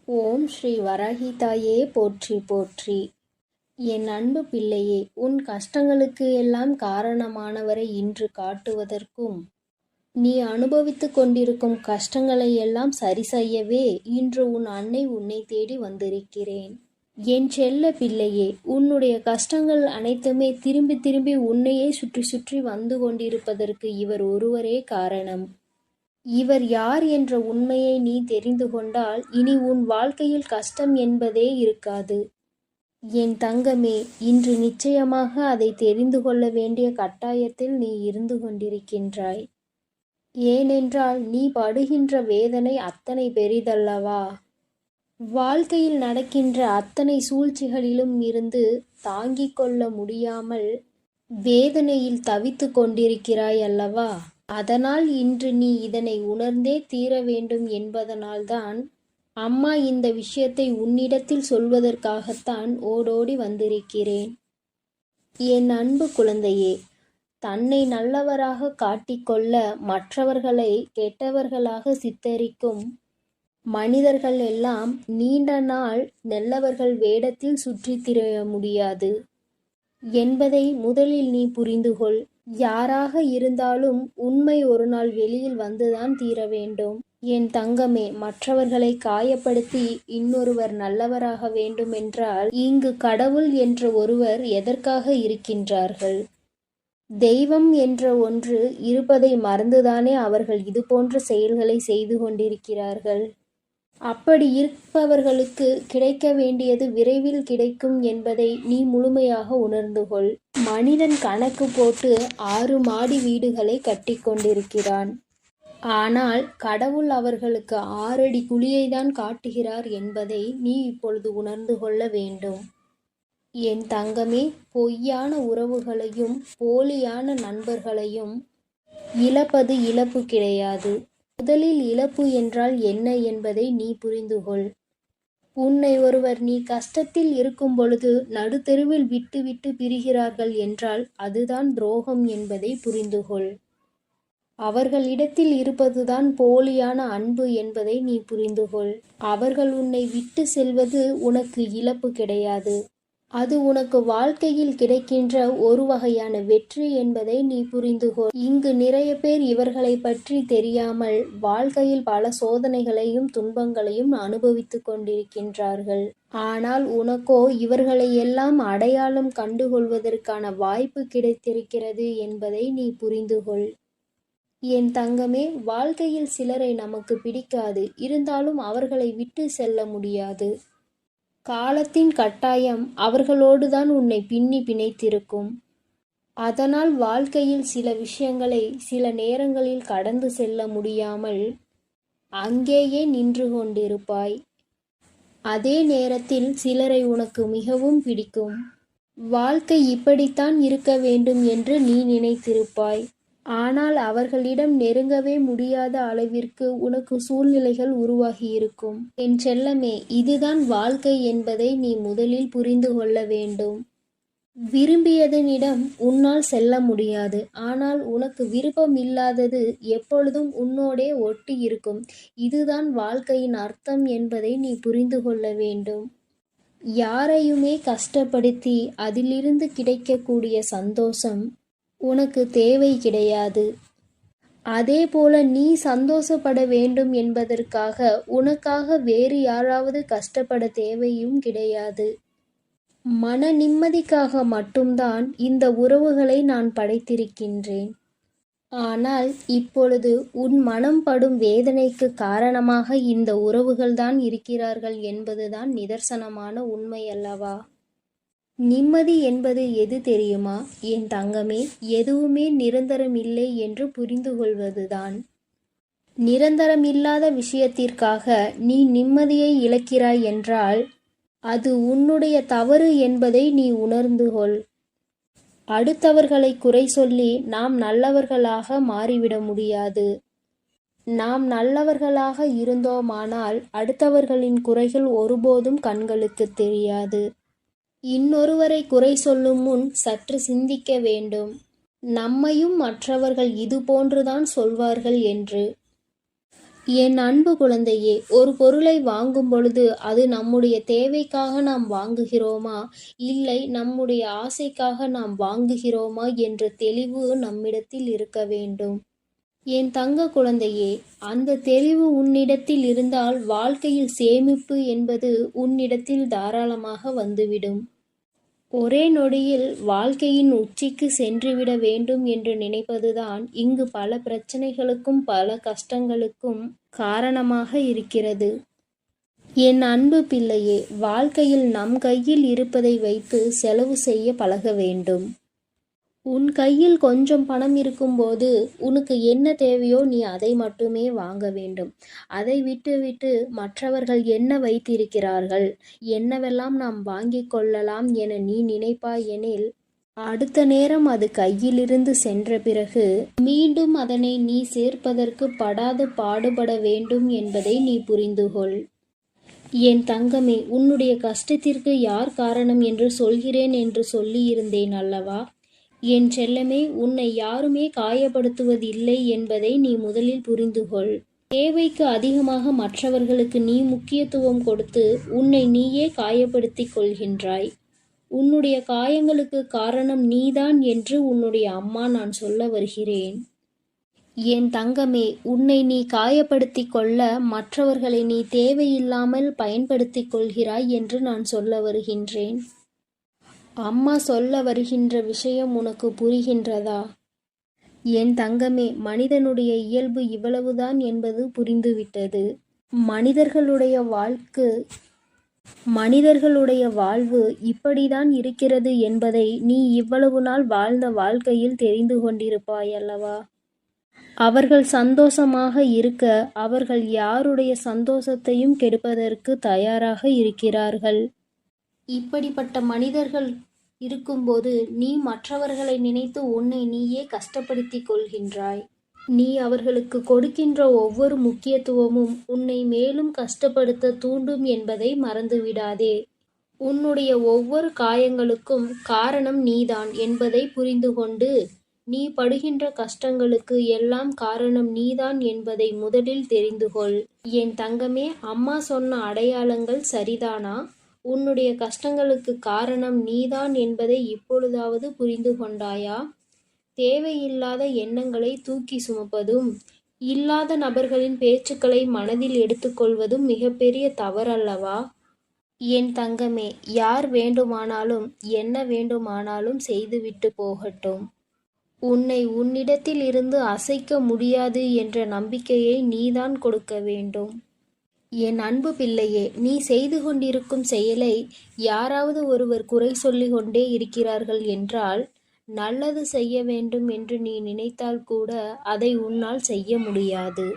ஓம் ஸ்ரீ வராகிதாயே போற்றி போற்றி. என் அன்பு பிள்ளையே, உன் கஷ்டங்களுக்கு எல்லாம் காரணமானவரை இன்று காட்டுவதற்கும், நீ அனுபவித்துக் கொண்டிருக்கும் கஷ்டங்களை எல்லாம் சரி செய்யவே இன்று உன் அன்னை உன்னை தேடி வந்திருக்கிறேன். என் செல்ல பிள்ளையே, உன்னுடைய கஷ்டங்கள் அனைத்துமே திரும்பி திரும்பி உன்னையே சுற்றி சுற்றி வந்து கொண்டிருப்பதற்கு இவர் ஒருவரே காரணம். இவர் யார் என்ற உண்மையை நீ தெரிந்து கொண்டால் இனி உன் வாழ்க்கையில் கஷ்டம் என்பதே இருக்காது. என் தங்கமே, இன்று நிச்சயமாக அதை தெரிந்து கொள்ள வேண்டிய கட்டாயத்தில் நீ இருந்து கொண்டிருக்கின்றாய். ஏனென்றால் நீ படுகின்ற வேதனை அத்தனை பெரிதல்லவா? வாழ்க்கையில் நடக்கின்ற அத்தனை சூழ்ச்சிகளிலும் இருந்து தாங்கிக் கொள்ள முடியாமல் வேதனையில் தவித்து கொண்டிருக்கிறாய் அல்லவா? அதனால் இன்று நீ இதனை உணர்ந்தே தீர வேண்டும் என்பதனால்தான் அம்மா இந்த விஷயத்தை உன்னிடத்தில் சொல்வதற்காகத்தான் ஓடோடி வந்திருக்கிறேன். என் அன்பு குழந்தையே, தன்னை நல்லவராக காட்டிக்கொள்ள மற்றவர்களை கெட்டவர்களாக சித்தரிக்கும் மனிதர்கள் எல்லாம் நீண்ட நாள் நல்லவர்கள் வேடத்தில் சுற்றித் திரிய முடியாது என்பதை முதலில் நீ புரிந்துகொள். யாராக இருந்தாலும் உண்மை ஒரு நாள் வெளியில் வந்துதான் தீர வேண்டும். என் தங்கமே, மற்றவர்களை காயப்படுத்தி இன்னொருவர் நல்லவராக வேண்டுமென்றால் இங்கு கடவுள் என்ற ஒருவர் எதற்காக இருக்கின்றார்கள்? தெய்வம் என்ற ஒன்று இருப்பதை மறந்துதானே அவர்கள் இதுபோன்ற செயல்களை செய்து கொண்டிருக்கிறார்கள். அப்படி இருப்பவர்களுக்கு கிடைக்க வேண்டியது விரைவில் கிடைக்கும் என்பதை நீ முழுமையாக உணர்ந்து கொள். மனிதன் கணக்கு போட்டு 6 மாடி வீடுகளை கட்டி கொண்டிருக்கிறான். ஆனால் கடவுள் அவர்களுக்கு 6 அடி குழியைதான் காட்டுகிறார் என்பதை நீ இப்பொழுது உணர்ந்து கொள்ள வேண்டும். என் தங்கமே, பொய்யான உறவுகளையும் போலியான நண்பர்களையும் இழப்பது இழப்பு கிடையாது. முதலில் இழப்பு என்றால் என்ன என்பதை நீ புரிந்துகொள். உன்னை ஒருவர் நீ கஷ்டத்தில் இருக்கும் பொழுது நடுத்தெருவில் விட்டு விட்டு பிரிகிறார்கள் என்றால் அதுதான் துரோகம் என்பதை புரிந்துகொள். அவர்களிடத்தில் இருப்பதுதான் போலியான அன்பு என்பதை நீ புரிந்துகொள். அவர்கள் உன்னை விட்டு செல்வது உனக்கு இழப்பு கிடையாது. அது உனக்கு வாழ்க்கையில் கிடைக்கின்ற ஒரு வகையான வெற்றி என்பதை நீ புரிந்துகொள். இங்கு நிறைய பேர் இவர்களை பற்றி தெரியாமல் வாழ்க்கையில் பல சோதனைகளையும் துன்பங்களையும் அனுபவித்துக் கொண்டிருக்கின்றார்கள். ஆனால் உனக்கோ இவர்களை எல்லாம் அடையாளம் கண்டுகொள்வதற்கான வாய்ப்பு கிடைத்திருக்கிறது என்பதை நீ புரிந்துகொள். என் தங்கமே, வாழ்க்கையில் சிலரை நமக்கு பிடிக்காது, இருந்தாலும் அவர்களை விட்டு செல்ல முடியாது. காலத்தின் கட்டாயம் அவர்களோடுதான் உன்னை பின்னி பிணைத்திருக்கும். அதனால் வாழ்க்கையில் சில விஷயங்களை சில நேரங்களில் கடந்து செல்ல முடியாமல் அங்கேயே நின்று கொண்டிருப்பாய். அதே நேரத்தில் சிலரை உனக்கு மிகவும் பிடிக்கும். வாழ்க்கை இப்படித்தான் இருக்க வேண்டும் என்று நீ நினைத்திருப்பாய். ஆனால் அவர்களிடம் நெருங்கவே முடியாத அளவிற்கு உனக்கு சூழ்நிலைகள் உருவாகியிருக்கும். என் செல்லமே, இதுதான் வாழ்க்கை என்பதை நீ முதலில் புரிந்து கொள்ள வேண்டும். விரும்பியதனிடம் உன்னால் செல்ல முடியாது. ஆனால் உனக்கு விருப்பம் இல்லாதது எப்பொழுதும் உன்னோடே ஒட்டி இருக்கும். இதுதான் வாழ்க்கையின் அர்த்தம் என்பதை நீ புரிந்து கொள்ள வேண்டும். யாரையுமே கஷ்டப்படுத்தி அதிலிருந்து கிடைக்கக்கூடிய சந்தோஷம் உனக்கு தேவை கிடையாது. அதே போல நீ சந்தோஷப்பட வேண்டும் என்பதற்காக உனக்காக வேறு யாராவது கஷ்டப்பட தேவையும் கிடையாது. மன நிம்மதிக்காக மட்டும்தான் இந்த உறவுகளை நான் படைத்திருக்கின்றேன். ஆனால் இப்பொழுது உன் மனம் படும் வேதனைக்கு காரணமாக இந்த உறவுகள்தான் இருக்கிறார்கள் என்பதுதான் நிதர்சனமான உண்மை அல்லவா? நிம்மதி என்பது எது தெரியுமா என் தங்கமே? எதுவுமே நிரந்தரமில்லை என்று புரிந்து கொள்வதுதான். நிரந்தரமில்லாத விஷயத்திற்காக நீ நிம்மதியை இழக்கிறாய் என்றால் அது உன்னுடைய தவறு என்பதை நீ உணர்ந்து கொள். அடுத்தவர்களை குறை சொல்லி நாம் நல்லவர்களாக மாறிவிட முடியாது. நாம் நல்லவர்களாக இருந்தோமானால் அடுத்தவர்களின் குறைகள் ஒருபோதும் கண்களுக்கு தெரியாது. இன்னொருவரை குறை சொல்லும் முன் சற்று சிந்திக்க வேண்டும். நம்மையும் மற்றவர்கள் இது போன்றுதான் சொல்வார்கள் என்று. என் அன்பு குழந்தையே, ஒரு பொருளை வாங்கும் பொழுது அது நம்முடைய தேவைக்காக நாம் வாங்குகிறோமா, இல்லை நம்முடைய ஆசைக்காக நாம் வாங்குகிறோமா என்ற தெளிவு நம்மிடத்தில் இருக்க வேண்டும். என் தங்க குழந்தையே, அந்த தெளிவு உன்னிடத்தில் இருந்தால் வாழ்க்கையில் சேமிப்பு என்பது உன்னிடத்தில் தாராளமாக வந்துவிடும். ஒரே நொடியில் வாழ்க்கையின் உச்சிக்கு சென்றுவிட வேண்டும் என்று நினைப்பதுதான் இங்கு பல பிரச்சனைகளுக்கும் பல கஷ்டங்களுக்கும் காரணமாக இருக்கிறது. என் அன்பு பிள்ளையே, வாழ்க்கையில் நம் கையில் இருப்பதை வைத்து செலவு செய்ய பழக வேண்டும். உன் கையில் கொஞ்சம் பணம் இருக்கும்போது உனக்கு என்ன தேவையோ நீ அதை மட்டுமே வாங்க வேண்டும். அதை விட்டுவிட்டு மற்றவர்கள் என்ன வைத்திருக்கிறார்கள், என்னவெல்லாம் நாம் வாங்கிக் கொள்ளலாம் என நீ நினைப்பாயெனில், அடுத்த நேரம் அது கையிலிருந்து சென்ற பிறகு மீண்டும் அதனை நீ சேர்ப்பதற்கு படாது பாடுபட வேண்டும் என்பதை நீ புரிந்துகொள். என் தங்கமே, உன்னுடைய கஷ்டத்திற்கு யார் காரணம் என்று சொல்கிறேன் என்று சொல்லியிருந்தேன் அல்லவா? என் செல்லமே, உன்னை யாருமே காயப்படுத்துவதில்லை என்பதை நீ முதலில் புரிந்துகொள். தேவைக்கு அதிகமாக மற்றவர்களுக்கு நீ முக்கியத்துவம் கொடுத்து உன்னை நீயே காயப்படுத்திக் கொள்கின்றாய். உன்னுடைய காயங்களுக்கு காரணம் நீதான் என்று உன்னுடைய அம்மா நான் சொல்ல வருகிறேன். என் தங்கமே, உன்னை நீ காயப்படுத்திக் கொள்ள மற்றவர்களை நீ தேவையில்லாமல் பயன்படுத்திக் கொள்கிறாய் என்று நான் சொல்ல வருகின்றேன். அம்மா சொல்ல வருகின்ற விஷயம் உனக்கு புரிகின்றதா? என் தங்கமே, மனிதனுடைய இயல்பு இவ்வளவுதான் என்பது புரிந்துவிட்டது. மனிதர்களுடைய வாழ்வு இப்படிதான் இருக்கிறது என்பதை நீ இவ்வளவு நாள் வாழ்ந்த வாழ்க்கையில் தெரிந்து கொண்டிருப்பாய் அல்லவா? அவர்கள் சந்தோஷமாக இருக்க அவர்கள் யாருடைய சந்தோஷத்தையும் கெடுப்பதற்கு தயாராக இருக்கிறார்கள். இப்படிப்பட்ட மனிதர்கள் இருக்கும்போது நீ மற்றவர்களை நினைத்து உன்னை நீயே கஷ்டப்படுத்திக் கொள்கின்றாய். நீ அவர்களுக்கு கொடுக்கின்ற ஒவ்வொரு முக்கியத்துவமும் உன்னை மேலும் கஷ்டப்படுத்த தூண்டும் என்பதை மறந்துவிடாதே. உன்னுடைய ஒவ்வொரு காயங்களுக்கும் காரணம் நீதான் என்பதை புரிந்து கொண்டு, நீ படுகின்ற கஷ்டங்களுக்கு எல்லாம் காரணம் நீதான் என்பதை முதலில் தெரிந்துகொள். என் தங்கமே, அம்மா சொன்ன அடையாளங்கள் சரிதானா? உன்னுடைய கஷ்டங்களுக்கு காரணம் நீதான் என்பதை இப்பொழுதாவது புரிந்து கொண்டாயா? தேவையில்லாத எண்ணங்களை தூக்கி சுமப்பதும், இல்லாத நபர்களின் பேச்சுக்களை மனதில் எடுத்துக்கொள்வதும் மிகப்பெரிய தவறல்லவா? என் தங்கமே, யார் வேண்டுமானாலும் என்ன வேண்டுமானாலும் செய்துவிட்டு போகட்டும். உன்னை உன்னிடத்தில் இருந்து அசைக்க முடியாது என்ற நம்பிக்கையை நீதான் கொடுக்க வேண்டும். என் அன்பு பிள்ளையே, நீ செய்து கொண்டிருக்கும் செயலை யாராவது ஒருவர் குறை சொல்லிக் கொண்டே இருக்கிறார்கள் என்றால், நல்லது செய்ய வேண்டும் என்று நீ நினைத்தால் கூட அதை உன்னால் செய்ய முடியாது.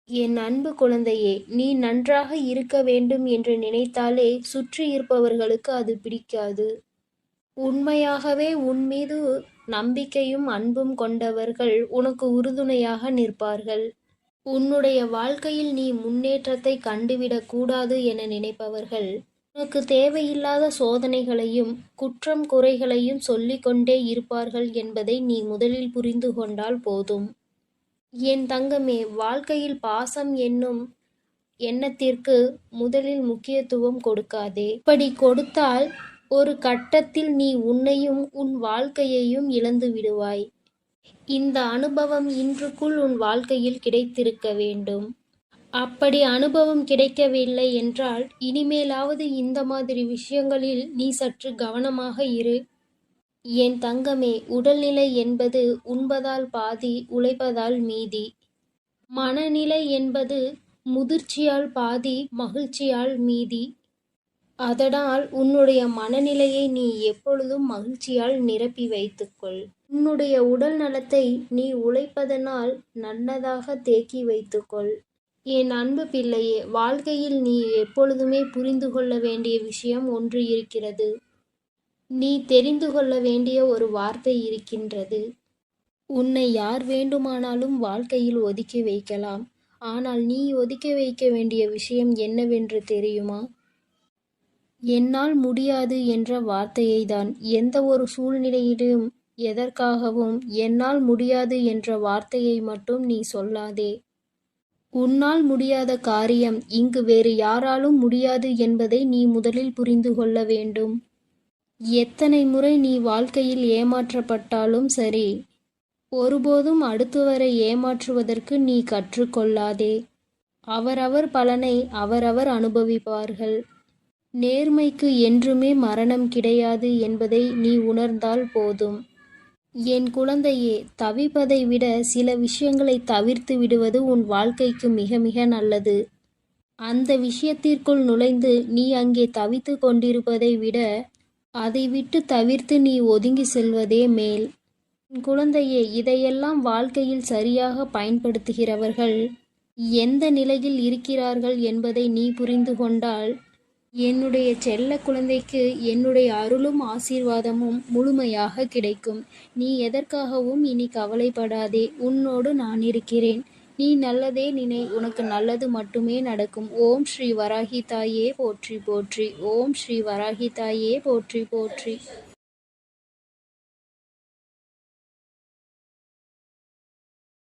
என் அன்பு குழந்தையே, நீ நன்றாக இருக்க வேண்டும் என்று நினைத்தாலே சுற்றி இருப்பவர்களுக்கு அது பிடிக்காது. உண்மையாகவே உன் மீது நம்பிக்கையும் அன்பும் கொண்டவர்கள் உனக்கு உறுதுணையாக நிற்பார்கள். உன்னுடைய வாழ்க்கையில் நீ முன்னேற்றத்தை கண்டுவிடக் கூடாது என நினைப்பவர்கள் உனக்கு தேவையில்லாத சோதனைகளையும் குற்றம் குறைகளையும் சொல்லிக்கொண்டே இருப்பார்கள் என்பதை நீ முதலில் புரிந்து கொண்டால் போதும். என் தங்கமே, வாழ்க்கையில் பாசம் என்னும் எண்ணத்திற்கு முதலில் முக்கியத்துவம் கொடுக்காதே. இப்படி கொடுத்தால் ஒரு கட்டத்தில் நீ உன்னையும் உன் வாழ்க்கையையும் இழந்து விடுவாய். இந்த அனுபவம் இன்றுக்குள் உன் வாழ்க்கையில் கிடைத்திருக்க வேண்டும். அப்படி அனுபவம் கிடைக்கவில்லை என்றால் இனிமேலாவது இந்த மாதிரி விஷயங்களில் நீ சற்று கவனமாக இரு. என் தங்கமே, உடல்நிலை என்பது உண்பதால் பாதி, உழைப்பதால் மீதி. மனநிலை என்பது முதிர்ச்சியால் பாதி, மகிழ்ச்சியால் மீதி. அதனால் உன்னுடைய மனநிலையை நீ எப்பொழுதும் மகிழ்ச்சியால் நிரப்பி வைத்துக்கொள். உன்னுடைய உடல் நலத்தை நீ உழைப்பதனால் நல்லதாக தேக்கி வைத்துக்கொள். என் அன்பு பிள்ளையே, வாழ்க்கையில் நீ எப்பொழுதுமே புரிந்து கொள்ள வேண்டிய விஷயம் ஒன்று இருக்கிறது. நீ தெரிந்து கொள்ள வேண்டிய ஒரு வார்த்தை இருக்கின்றது. உன்னை யார் வேண்டுமானாலும் வாழ்க்கையில் ஒதுக்கி வைக்கலாம். ஆனால் நீ ஒதுக்கி வைக்க வேண்டிய விஷயம் என்னவென்று தெரியுமா? என்னால் முடியாது என்ற வார்த்தையை தான். எந்த ஒரு சூழ்நிலையிலும் எதற்காகவும் என்னால் முடியாது என்ற வார்த்தையை மட்டும் நீ சொல்லாதே. உன்னால் முடியாத காரியம் இங்கு வேறு யாராலும் முடியாது என்பதை நீ முதலில் புரிந்து கொள்ள வேண்டும். எத்தனை முறை நீ வாழ்க்கையில் ஏமாற்றப்பட்டாலும் சரி, ஒருபோதும் அடுத்தவரை ஏமாற்றுவதற்கு நீ கற்றுக்கொள்ளாதே. அவரவர் பலனை அவரவர் அனுபவிப்பார்கள். நேர்மைக்கு என்றுமே மரணம் கிடையாது என்பதை நீ உணர்ந்தால் போதும். என் குழந்தையே, தவிப்பதை விட சில விஷயங்களை தவிர்த்து விடுவது உன் வாழ்க்கைக்கு மிக மிக நல்லது. அந்த விஷயத்திற்குள் நுழைந்து நீ அங்கே தவித்து கொண்டிருப்பதை விட அதை விட்டு தவிர்த்து நீ ஒதுங்கி செல்வதே மேல். என் குழந்தையே, இதையெல்லாம் வாழ்க்கையில் சரியாக பயன்படுத்துகிறவர்கள் எந்த நிலையில் இருக்கிறார்கள் என்பதை நீ புரிந்து கொண்டால், என்னுடைய செல்ல குழந்தைக்கு என்னுடைய அருளும் ஆசீர்வாதமும் முழுமையாக கிடைக்கும். நீ எதற்காகவும் இனி கவலைப்படாதே. உன்னோடு நான் இருக்கிறேன். நீ நல்லதே நினை, உனக்கு நல்லது மட்டுமே நடக்கும். ஓம் ஸ்ரீ வராகி தாயே போற்றி போற்றி. ஓம் ஸ்ரீ வராகி தாயே போற்றி போற்றி.